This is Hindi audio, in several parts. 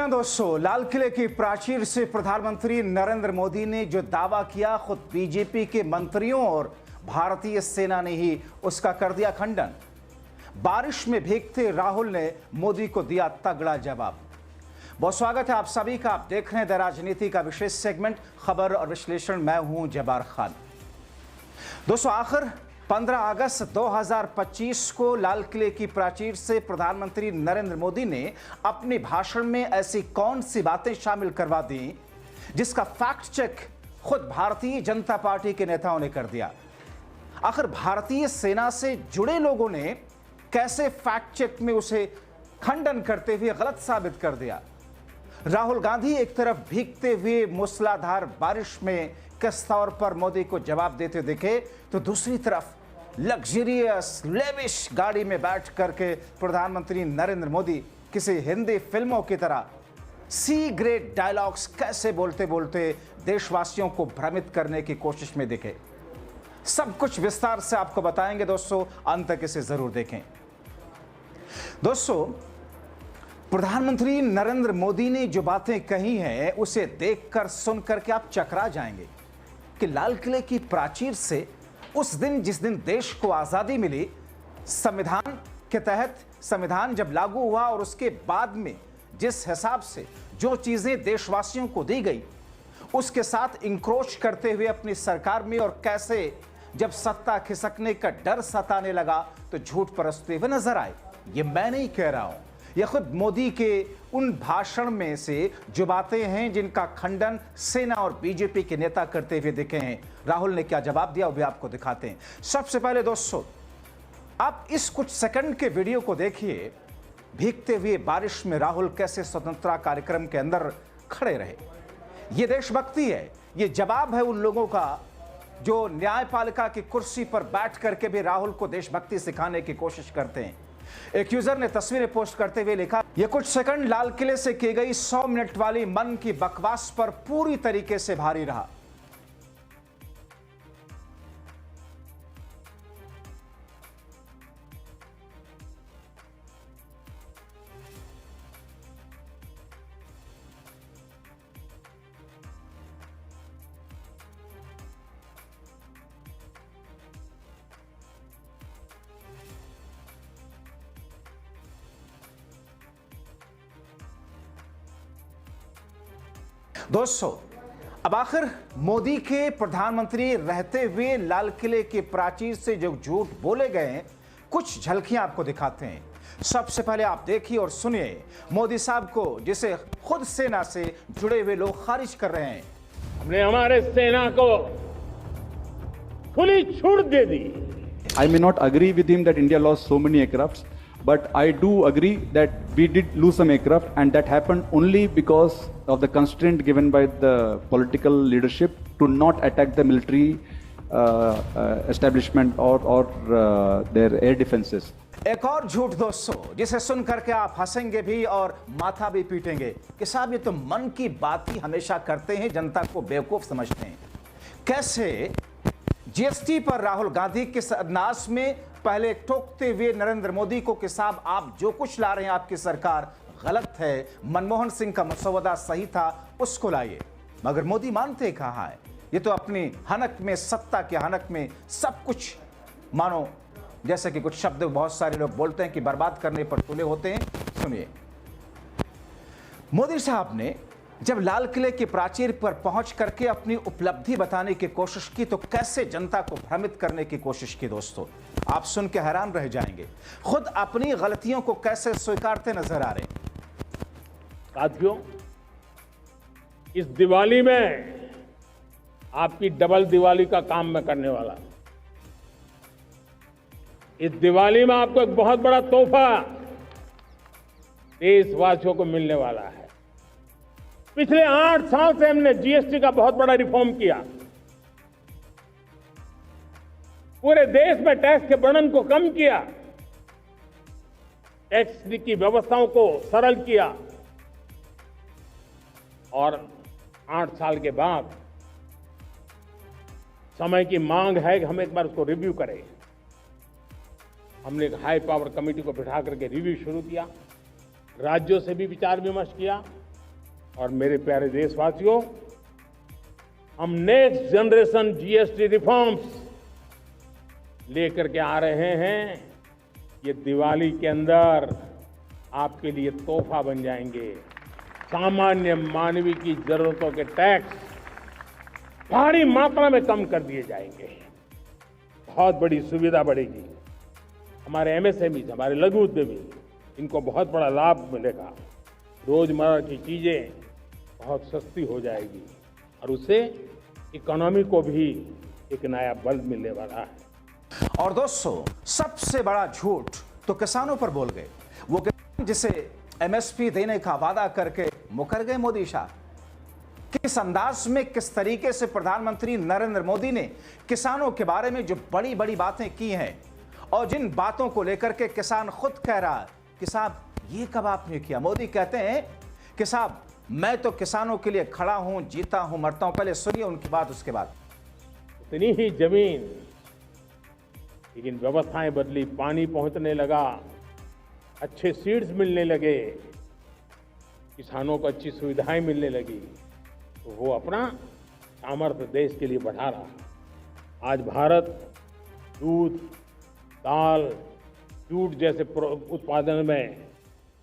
हाँ दोस्तों, लाल किले की प्राचीर से प्रधानमंत्री नरेंद्र मोदी ने जो दावा किया, खुद बीजेपी के मंत्रियों और भारतीय सेना ने ही उसका कर दिया खंडन। बारिश में भीगते राहुल ने मोदी को दिया तगड़ा जवाब। बहुत स्वागत है आप सभी का। आप देख रहे हैं द राजनीति का विशेष सेगमेंट खबर और विश्लेषण। मैं हूं जब्बार खान। दोस्तों, आखिर 15 अगस्त 2025 को लाल किले की प्राचीर से प्रधानमंत्री नरेंद्र मोदी ने अपने भाषण में ऐसी कौन सी बातें शामिल करवा दी जिसका फैक्ट चेक खुद भारतीय जनता पार्टी के नेताओं ने कर दिया। आखिर भारतीय सेना से जुड़े लोगों ने कैसे फैक्ट चेक में उसे खंडन करते हुए गलत साबित कर दिया। राहुल गांधी एक तरफ भीगते हुए मूसलाधार बारिश में किस तौर पर मोदी को जवाब देते दिखे, तो दूसरी तरफ लग्जरियस लेविश गाड़ी में बैठ करके प्रधानमंत्री नरेंद्र मोदी किसी हिंदी फिल्मों की तरह सी ग्रेड डायलॉग्स कैसे बोलते बोलते देशवासियों को भ्रमित करने की कोशिश में दिखे। सब कुछ विस्तार से आपको बताएंगे दोस्तों, अंत तक इसे जरूर देखें। दोस्तों, प्रधानमंत्री नरेंद्र मोदी ने जो बातें कही हैं उसे देखकर सुनकर के आप चकरा जाएंगे कि लाल किले की प्राचीर से उस दिन जिस दिन देश को आजादी मिली, संविधान के तहत संविधान जब लागू हुआ और उसके बाद में जिस हिसाब से जो चीजें देशवासियों को दी गई उसके साथ इंक्रोच करते हुए अपनी सरकार में, और कैसे जब सत्ता खिसकने का डर सताने लगा तो झूठ परसते हुए नजर आए। ये मैं नहीं कह रहा हूं, यह खुद मोदी के उन भाषण में से जो बातें हैं जिनका खंडन सेना और बीजेपी के नेता करते हुए दिखे हैं। राहुल ने क्या जवाब दिया वो भी आपको दिखाते हैं। सबसे पहले दोस्तों, आप इस कुछ सेकंड के वीडियो को देखिए। भीगते हुए बारिश में राहुल कैसे स्वतंत्रता कार्यक्रम के अंदर खड़े रहे। यह देशभक्ति है, यह जवाब है उन लोगों का जो न्यायपालिका की कुर्सी पर बैठ करके भी राहुल को देशभक्ति सिखाने की कोशिश करते हैं। एक यूजर ने तस्वीरें पोस्ट करते हुए लिखा, यह कुछ सेकंड लाल किले से की गई 100 मिनट वाली मन की बकवास पर पूरी तरीके से भारी रहा। दोस्तों, अब आखिर मोदी के प्रधानमंत्री रहते हुए लाल किले के प्राचीर से जो झूठ बोले गए हैं, कुछ झलकियां आपको दिखाते हैं। सबसे पहले आप देखिए और सुनिए मोदी साहब को, जिसे खुद सेना से जुड़े हुए लोग खारिज कर रहे हैं। हमने हमारे सेना को खुली छूट दे दी। I may not agree with him that India lost so many aircrafts, but I do agree that we did lose some aircraft, and that happened only because of the constraint given by the political leadership to not attack the military establishment or their air defenses. एक और झूठ दोस्तों, जिसे सुन करके आप हंसेंगे भी और माथा भी पीटेंगे कि साहब ये तो मन की बात ही हमेशा करते हैं, जनता को बेवकूफ समझते हैं। कैसे जीएसटी पर राहुल गांधी के नाश में पहले टोकते हुए नरेंद्र मोदी को कि साहब आप जो कुछ ला रहे हैं आपकी सरकार गलत है, मनमोहन सिंह का मसौदा सही था, उसको लाइए। मगर मोदी मानते कहां है, ये तो अपनी हनक में, सत्ता के हनक में सब कुछ, मानो जैसे कि कुछ शब्द बहुत सारे लोग बोलते हैं कि बर्बाद करने पर तुले होते हैं। सुनिए, मोदी साहब ने जब लाल किले के प्राचीर पर पहुंच करके अपनी उपलब्धि बताने की कोशिश की तो कैसे जनता को भ्रमित करने की कोशिश की। दोस्तों, आप सुन के हैरान रह जाएंगे, खुद अपनी गलतियों को कैसे स्वीकारते नजर आ रहे हैं। साथियों, इस दिवाली में आपकी डबल दिवाली का काम मैं करने वाला हूं। इस दिवाली में आपको एक बहुत बड़ा तोहफा देशवासियों को मिलने वाला है। पिछले 8 साल से हमने जीएसटी का बहुत बड़ा रिफॉर्म किया, पूरे देश में टैक्स के बर्डन को कम किया, टैक्स की व्यवस्थाओं को सरल किया, और 8 साल के बाद समय की मांग है कि हम एक बार उसको रिव्यू करें। हमने एक हाई पावर कमेटी को बिठा करके रिव्यू शुरू किया, राज्यों से भी विचार विमर्श किया, और मेरे प्यारे देशवासियों, हम नेक्स्ट जनरेशन जीएसटी रिफॉर्म्स लेकर के आ रहे हैं। ये दिवाली के अंदर आपके लिए तोहफा बन जाएंगे। सामान्य मानवीय की जरूरतों के टैक्स भारी मात्रा में कम कर दिए जाएंगे। बहुत बड़ी सुविधा बढ़ेगी। हमारे एमएसएमई, हमारे लघु उद्यमी, इनको बहुत बड़ा लाभ मिलेगा। रोजमर्रा की चीजें बहुत सस्ती हो जाएगी और उससे इकोनॉमी को भी एक नया बल मिलने वाला है। और दोस्तों, सबसे बड़ा झूठ तो किसानों पर बोल गए। वो किसान जिसे एमएसपी देने का वादा करके मुकर गए मोदी शाह। किस अंदाज में, किस तरीके से प्रधानमंत्री नरेंद्र मोदी ने किसानों के बारे में जो बड़ी बड़ी बातें की हैं और जिन बातों को लेकर के किसान खुद कह रहा है कि साहब ये कब आपने किया। मोदी कहते हैं कि साहब मैं तो किसानों के लिए खड़ा हूं, जीता हूं, मरता हूं। पहले सुनिए उनकी बात, उसके बाद। इतनी ही जमीन, लेकिन व्यवस्थाएं बदली, पानी पहुंचने लगा, अच्छे सीड्स मिलने लगे, किसानों को अच्छी सुविधाएं मिलने लगी, तो वो अपना सामर्थ्य देश के लिए बढ़ा रहा। आज भारत दूध, दाल, जूट जैसे उत्पादन में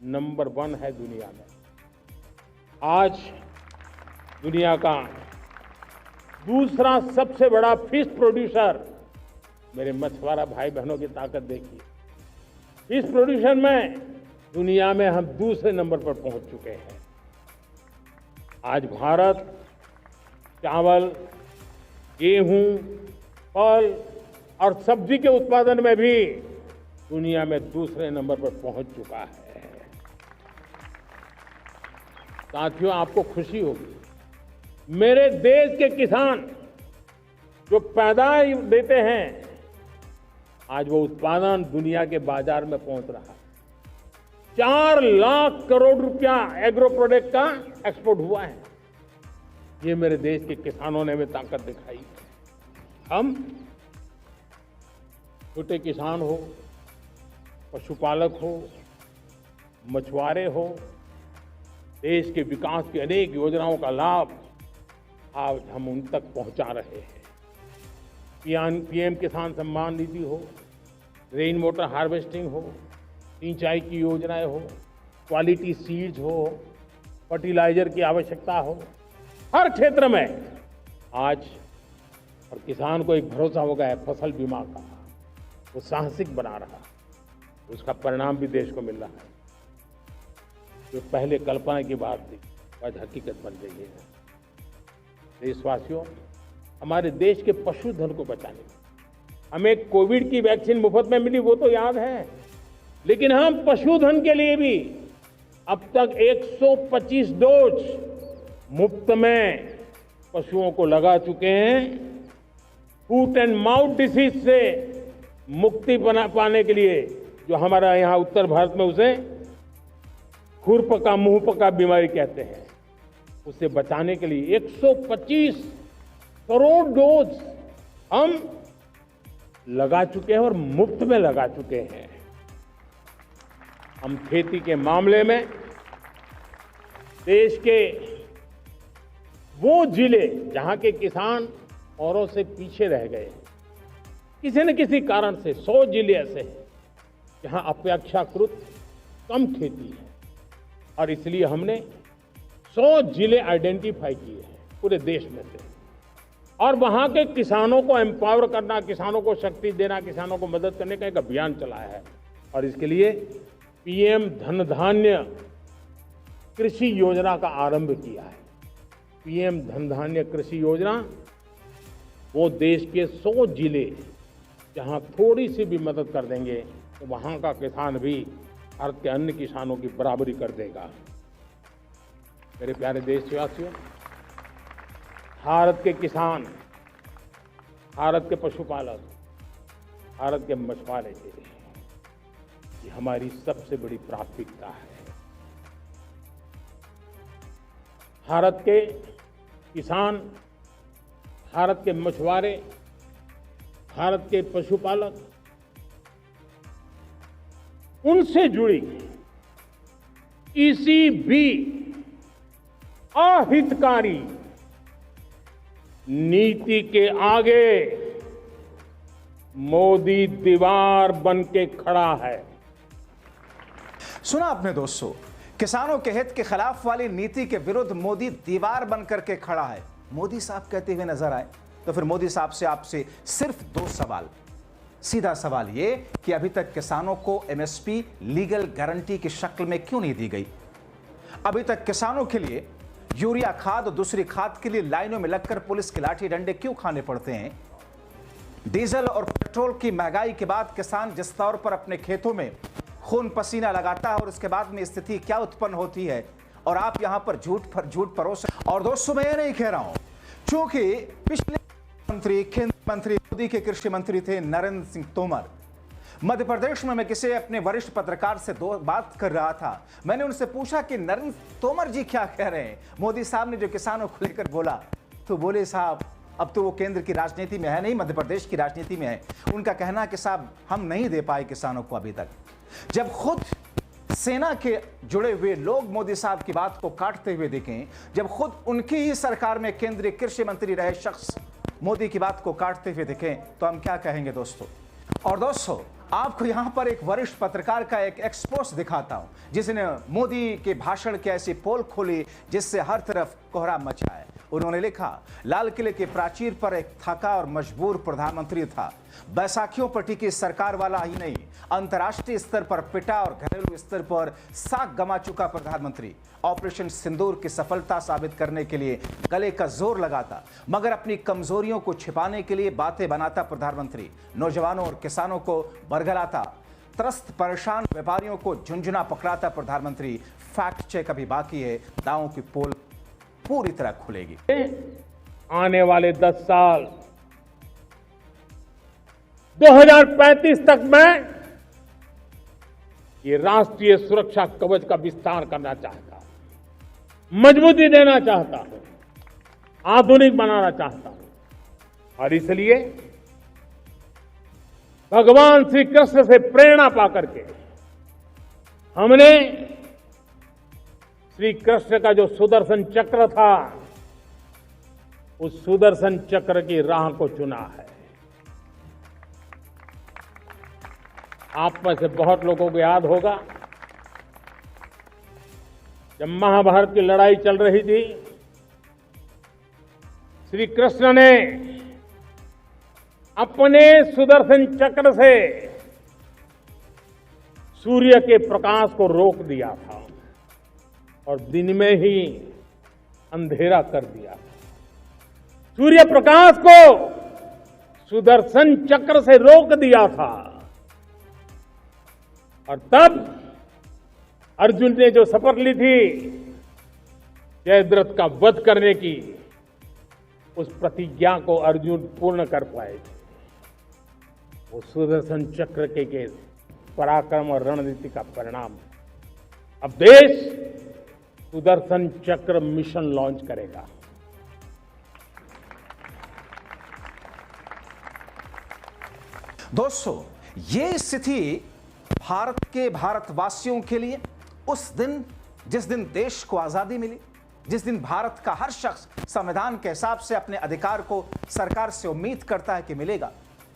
नंबर 1 है दुनिया में। आज दुनिया का दूसरा सबसे बड़ा फिश प्रोड्यूसर, मेरे मछुआरा भाई बहनों की ताकत देखिए। फिश प्रोड्यूसर में दुनिया में हम दूसरे नंबर पर पहुंच चुके हैं। आज भारत चावल, गेहूं, फल और सब्जी के उत्पादन में भी दुनिया में दूसरे नंबर पर पहुंच चुका है। साथियों, आपको खुशी होगी, मेरे देश के किसान जो पैदावार देते हैं, आज वो उत्पादन दुनिया के बाजार में पहुंच रहा है। 4 लाख करोड़ रुपया एग्रो प्रोडक्ट का एक्सपोर्ट हुआ है। ये मेरे देश के किसानों ने हमें ताकत दिखाई है। हम छोटे किसान हो, पशुपालक हो, मछुआरे हो, देश के विकास की अनेक योजनाओं का लाभ आज हम उन तक पहुंचा रहे हैं। पीएम किसान सम्मान निधि हो, रेन वाटर हार्वेस्टिंग हो, सिंचाई की योजनाएं हो, क्वालिटी सीड्स हो, फर्टिलाइजर की आवश्यकता हो, हर क्षेत्र में आज और किसान को एक भरोसा हो गया है फसल बीमा का। वो साहसिक बना रहा, उसका परिणाम भी देश को मिल रहा है। जो पहले कल्पना की बात थी आज हकीकत बन गई है। देशवासियों, हमारे देश के पशुधन को बचाने, हमें कोविड की वैक्सीन मुफ्त में मिली वो तो याद है, लेकिन हम पशुधन के लिए भी अब तक 125 डोज मुफ्त में पशुओं को लगा चुके हैं। फूट एंड माउथ डिसीज से मुक्ति पाने के लिए, जो हमारा यहाँ उत्तर भारत में उसे खुरपका मुंहपका बीमारी कहते हैं, उसे बचाने के लिए 125 करोड़ डोज हम लगा चुके हैं और मुफ्त में लगा चुके हैं। हम खेती के मामले में देश के वो जिले जहां के किसान औरों से पीछे रह गए, किसी न किसी कारण से 100 जिले ऐसे हैं जहां अपेक्षाकृत कम खेती है, और इसलिए हमने 100 जिले आइडेंटिफाई किए हैं पूरे देश में से, और वहां के किसानों को एम्पावर करना, किसानों को शक्ति देना, किसानों को मदद करने का एक अभियान चलाया है। और इसके लिए पीएम धन धान्य कृषि योजना का आरंभ किया है। पीएम धन धान्य कृषि योजना वो देश के 100 जिले जहां थोड़ी सी भी मदद कर देंगे तो वहां का किसान भी भारत के अन्य किसानों की बराबरी कर देगा। मेरे प्यारे देशवासियों, भारत के किसान, भारत के पशुपालक, भारत के मछुआरे, ये हमारी सबसे बड़ी प्राथमिकता है। भारत के किसान, भारत के मछुआरे, भारत के पशुपालक, उनसे जुड़ी किसी भी अहितकारी नीति के आगे मोदी दीवार बन के खड़ा है। सुना आपने दोस्तों, किसानों के हित के खिलाफ वाली नीति के विरुद्ध मोदी दीवार बन करके खड़ा है। मोदी साहब कहते हुए नजर आए तो फिर मोदी साहब से आपसे सिर्फ 2 सवाल। सीधा सवाल ये कि अभी तक किसानों को एमएसपी लीगल गारंटी की शक्ल में क्यों नहीं दी गई? अभी तक किसानों के लिए यूरिया खाद और दूसरी खाद के लिए लाइनों में लगकर पुलिस के लाठी डंडे क्यों खाने पड़ते हैं? डीजल और पेट्रोल की महंगाई के बाद किसान जिस तौर पर अपने खेतों में खून पसीना लगाता है और उसके बाद में स्थिति क्या उत्पन्न होती है, और आप यहां पर झूठ परोस। और दोस्तों, मैं ये नहीं कह रहा हूं, क्योंकि पिछले मंत्री केंद्रीय मंत्री मोदी के कृषि मंत्री थे नरेंद्र सिंह तोमर। मध्य प्रदेश में मैं किसी अपने वरिष्ठ पत्रकार से बात कर रहा था। मैंने उनसे पूछा कि नरेंद्र तोमर जी क्या कह रहे हैं मोदी साहब ने जो किसानों को लेकर बोला। तो बोले, साहब अब तो वो केंद्र की राजनीति में है नहीं, मध्य प्रदेश की राजनीति में है। उनका कहना कि साहब हम नहीं दे पाए किसानों को अभी तक। जब खुद सेना के जुड़े हुए लोग मोदी साहब की बात को काटते हुए देखें, जब खुद उनकी ही सरकार में केंद्रीय कृषि मंत्री रहे शख्स मोदी की बात को काटते हुए देखें, तो हम क्या कहेंगे दोस्तों? और दोस्तों, आपको यहां पर एक वरिष्ठ पत्रकार का एक एक्सपोज दिखाता हूं, जिसने मोदी के भाषण की ऐसी पोल खोली जिससे हर तरफ कोहराम मचा है। उन्होंने लिखा, लाल किले के प्राचीर पर एक थका और मजबूर प्रधानमंत्री था। बैसाखियों पर टिकी सरकार वाला ही नहीं, अंतर्राष्ट्रीय स्तर पर पिटा और घरेलू स्तर पर साख गंवा चुका प्रधानमंत्री। ऑपरेशन सिंदूर की सफलता साबित करने के लिए गले का जोर लगाता, मगर अपनी कमजोरियों को छिपाने के लिए बातें बनाता प्रधानमंत्री। नौजवानों और किसानों को बरगलाता, त्रस्त परेशान व्यापारियों को झुंझुना पकड़ाता प्रधानमंत्री। फैक्ट चेक अभी बाकी है, दावों की पोल पूरी तरह खुलेगी। आने वाले 10 साल 2035 तक मैं ये राष्ट्रीय सुरक्षा कवच का विस्तार करना चाहता हूं, मजबूती देना चाहता हूं, आधुनिक बनाना चाहता हूं। और इसलिए भगवान श्री कृष्ण से प्रेरणा पाकर के हमने श्री कृष्ण का जो सुदर्शन चक्र था, उस सुदर्शन चक्र की राह को चुना है। आप में से बहुत लोगों को याद होगा, जब महाभारत की लड़ाई चल रही थी, श्री कृष्ण ने अपने सुदर्शन चक्र से सूर्य के प्रकाश को रोक दिया था और दिन में ही अंधेरा कर दिया। सूर्य प्रकाश को सुदर्शन चक्र से रोक दिया था। और तब अर्जुन ने जो शपथ ली थी जयद्रथ का वध करने की, उस प्रतिज्ञा को अर्जुन पूर्ण कर पाए थे। वो सुदर्शन चक्र के पराक्रम और रणनीति का परिणाम। अब देश सुदर्शन चक्र मिशन लॉन्च करेगा। दोस्तों, ये स्थिति भारत के भारतवासियों के लिए उस दिन, जिस दिन देश को आजादी मिली, जिस दिन भारत का हर शख्स संविधान के हिसाब से अपने अधिकार को सरकार से उम्मीद करता है कि मिलेगा,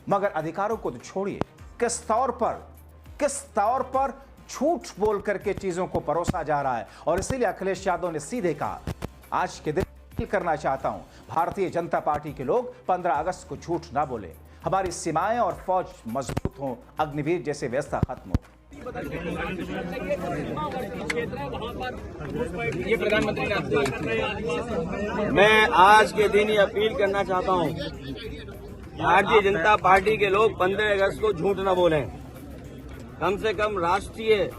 मगर अधिकारों को तो छोड़िए, किस तौर पर झूठ बोल करके चीजों को परोसा जा रहा है। और इसीलिए अखिलेश यादव ने सीधे कहा, आज के दिन करना चाहता हूं, भारतीय जनता पार्टी के लोग 15 अगस्त को झूठ ना बोले, हमारी सीमाएं और फौज मजबूत हों, अग्निवीर जैसे व्यवस्था खत्म हो। मैं आज के दिन ये अपील करना चाहता हूं, भारतीय जनता पार्टी के लोग 15 अगस्त को झूठ न बोलें। कम से कम राष्ट्रीय,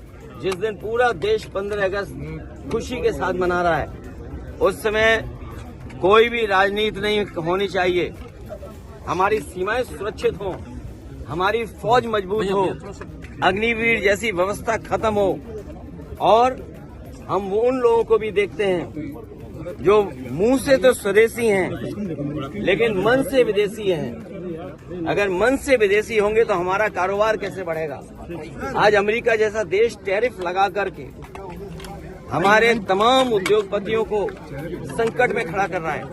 जिस दिन पूरा देश 15 अगस्त खुशी के साथ मना रहा है, उस समय कोई भी राजनीति नहीं होनी चाहिए। हमारी सीमाएं सुरक्षित हों, हमारी फौज मजबूत हो, अग्निवीर जैसी व्यवस्था खत्म हो। और हम उन लोगों को भी देखते हैं जो मुंह से तो स्वदेशी हैं लेकिन मन से विदेशी हैं। अगर मन से विदेशी होंगे तो हमारा कारोबार कैसे बढ़ेगा? आज अमेरिका जैसा देश टैरिफ लगा करके हमारे तमाम उद्योगपतियों को संकट में खड़ा कर रहा है।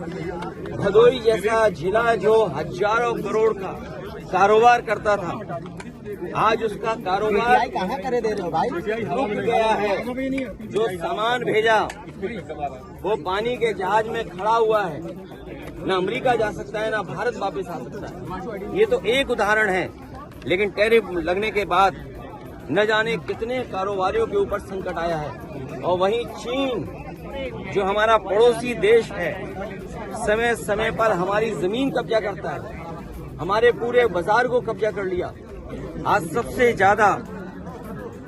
भदोई जैसा जिला जो हजारों करोड़ का कारोबार करता था, आज उसका कारोबार रुक गया है। जो सामान भेजा वो पानी के जहाज में खड़ा हुआ है, न अमेरिका जा सकता है न भारत वापस आ सकता है। ये तो एक उदाहरण है, लेकिन टैरिफ लगने के बाद न जाने कितने कारोबारियों के ऊपर संकट आया है। और वहीं चीन जो हमारा पड़ोसी देश है, समय समय पर हमारी जमीन कब्जा करता है, हमारे पूरे बाजार को कब्जा कर लिया। आज सबसे ज्यादा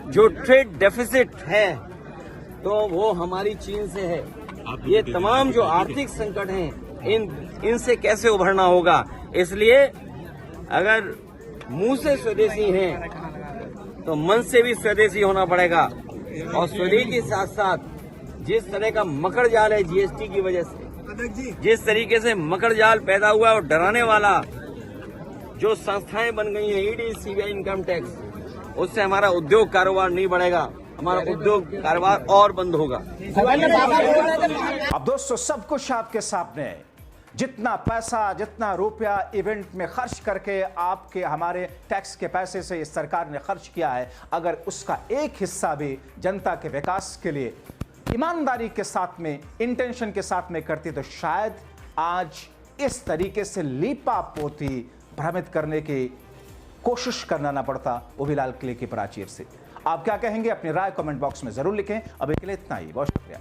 जो ट्रेड डेफिसिट है तो वो हमारी चीन से है। ये तमाम जो आर्थिक संकट हैं, इनसे कैसे उभरना होगा। इसलिए अगर मुंह से स्वदेशी हैं तो मन से भी स्वदेशी होना पड़ेगा। और स्वदेशी के साथ साथ जिस तरह का मकड़ जाल है जीएसटी की वजह से, जिस तरीके से मकड़ जाल पैदा हुआ है और डराने वाला जो संस्थाएं बन गई हैं, ईडी, सीबीआई, इनकम टैक्स, उससे हमारा उद्योग कारोबार नहीं बढ़ेगा, हमारा उद्योग कारोबार और बंद होगा। अब दोस्तों सब कुछ आपके सामने है। जितना पैसा, जितना रुपया इवेंट में खर्च करके आपके हमारे टैक्स के पैसे से इस सरकार ने खर्च किया है, अगर उसका एक हिस्सा भी जनता के विकास के लिए ईमानदारी के साथ में, इंटेंशन के साथ में करती, तो शायद आज इस तरीके से लीपा पोती भ्रमित करने की कोशिश करना ना पड़ता, वो भी लाल किले की प्राचीर से। आप क्या कहेंगे? अपनी राय कमेंट बॉक्स में जरूर लिखें। अभी के लिए इतना ही, बहुत शुक्रिया।